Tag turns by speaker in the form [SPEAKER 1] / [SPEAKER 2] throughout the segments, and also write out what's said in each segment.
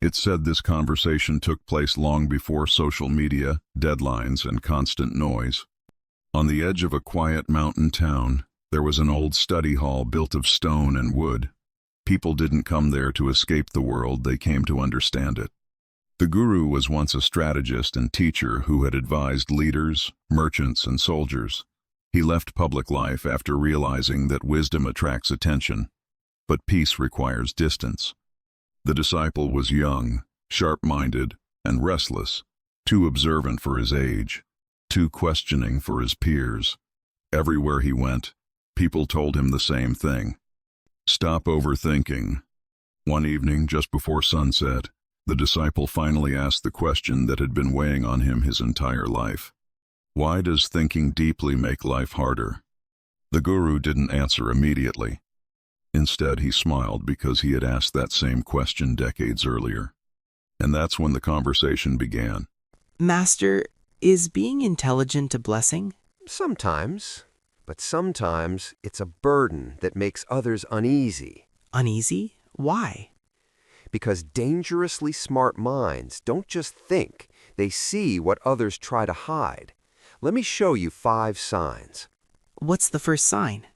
[SPEAKER 1] It's said this conversation took place long before social media, deadlines, and constant noise. On the edge of a quiet mountain town, there was an old study hall built of stone and wood. People didn't come there to escape the world, they came to understand it. The guru was once a strategist and teacher who had advised leaders, merchants, and soldiers. He left public life after realizing that wisdom attracts attention, but peace requires distance. The disciple was young, sharp-minded, and restless, too observant for his age, too questioning for his peers. Everywhere he went, people told him the same thing. Stop overthinking. One evening, just before sunset, the disciple finally asked the question that had been weighing on him his entire life. Why does thinking deeply make life harder? The guru didn't answer immediately. Instead, he smiled because he had asked that same question decades earlier. And that's when the conversation began.
[SPEAKER 2] Master, is being intelligent a blessing?
[SPEAKER 3] Sometimes, but sometimes it's a burden that makes others uneasy.
[SPEAKER 2] Uneasy? Why?
[SPEAKER 3] Because dangerously smart minds don't just think, they see what others try to hide. Let me show you 5 signs.
[SPEAKER 2] What's the first sign?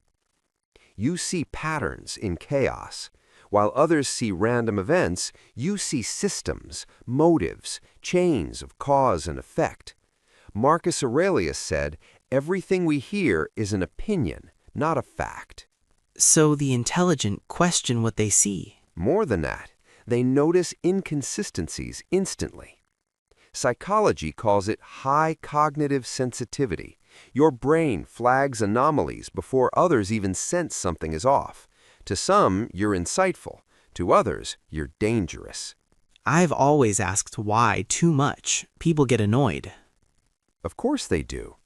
[SPEAKER 3] You see patterns in chaos. While others see random events, you see systems, motives, chains of cause and effect. Marcus Aurelius said, "Everything we hear is an opinion, not a fact."
[SPEAKER 2] So the intelligent question what they see.
[SPEAKER 3] More than that, they notice inconsistencies instantly. Psychology calls it high cognitive sensitivity. Your brain flags anomalies before others even sense something is off. To some, you're insightful. To others, you're dangerous.
[SPEAKER 2] I've always asked why too much. People get annoyed.
[SPEAKER 3] Of course they do.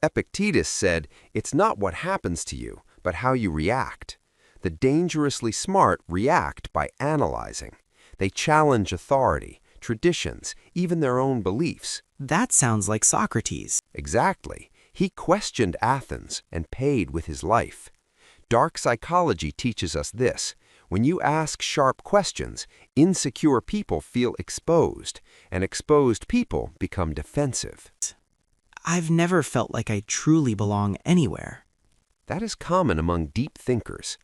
[SPEAKER 3] Epictetus said, "It's not what happens to you, but how you react." The dangerously smart react by analyzing. They challenge authority, traditions, even their own beliefs.
[SPEAKER 2] That sounds like Socrates.
[SPEAKER 3] Exactly. He questioned Athens and paid with his life. Dark psychology teaches us this. When you ask sharp questions, insecure people feel exposed, and exposed people become defensive.
[SPEAKER 2] I've never felt like I truly belong anywhere.
[SPEAKER 3] That is common among deep thinkers.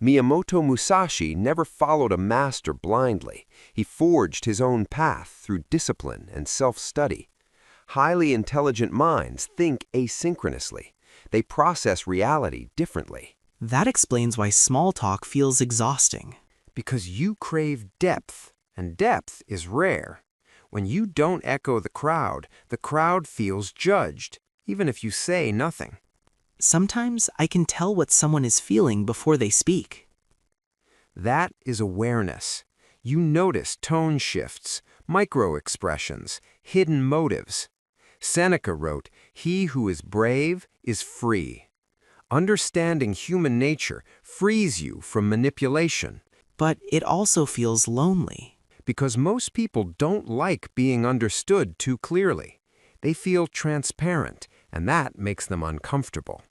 [SPEAKER 3] Miyamoto Musashi never followed a master blindly. He forged his own path through discipline and self-study. Highly intelligent minds think asynchronously. They process reality differently.
[SPEAKER 2] That explains why small talk feels exhausting.
[SPEAKER 4] Because you crave depth, and depth is rare. When you don't echo the crowd feels judged, even if you say nothing.
[SPEAKER 2] Sometimes I can tell what someone is feeling before they speak.
[SPEAKER 4] That is awareness. You notice tone shifts, micro-expressions, hidden motives. Seneca wrote, "He who is brave is free." Understanding human nature frees you from manipulation.
[SPEAKER 2] But it also feels lonely.
[SPEAKER 4] Because most people don't like being understood too clearly. They feel transparent, and that makes them uncomfortable.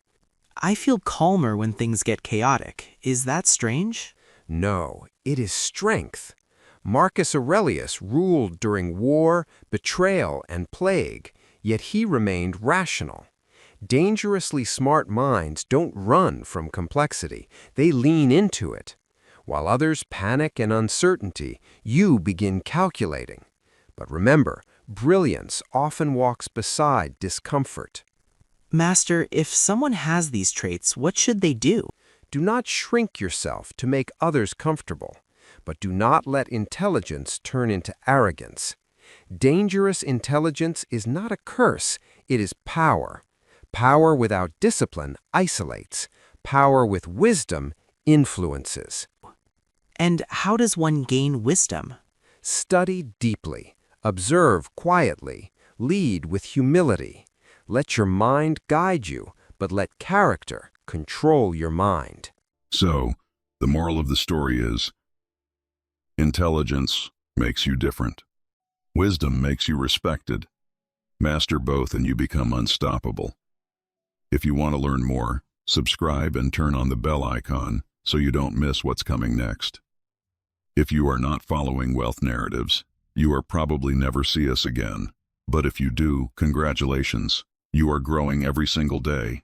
[SPEAKER 2] I feel calmer when things get chaotic. Is that strange?
[SPEAKER 4] No, it is strength. Marcus Aurelius ruled during war, betrayal, and plague, yet he remained rational. Dangerously smart minds don't run from complexity. They lean into it. While others panic in uncertainty, you begin calculating. But remember, brilliance often walks beside discomfort.
[SPEAKER 2] Master, if someone has these traits, what should they do?
[SPEAKER 4] Do not shrink yourself to make others comfortable, but do not let intelligence turn into arrogance. Dangerous intelligence is not a curse, it is power. Power without discipline isolates. Power with wisdom influences.
[SPEAKER 2] And how does one gain wisdom?
[SPEAKER 4] Study deeply, observe quietly, lead with humility. Let your mind guide you, but let character control your mind.
[SPEAKER 1] So, the moral of the story is, intelligence makes you different. Wisdom makes you respected. Master both and you become unstoppable. If you want to learn more, subscribe and turn on the bell icon so you don't miss what's coming next. If you are not following wealth narratives, You are probably never see us again. But if you do, congratulations. You are growing every single day.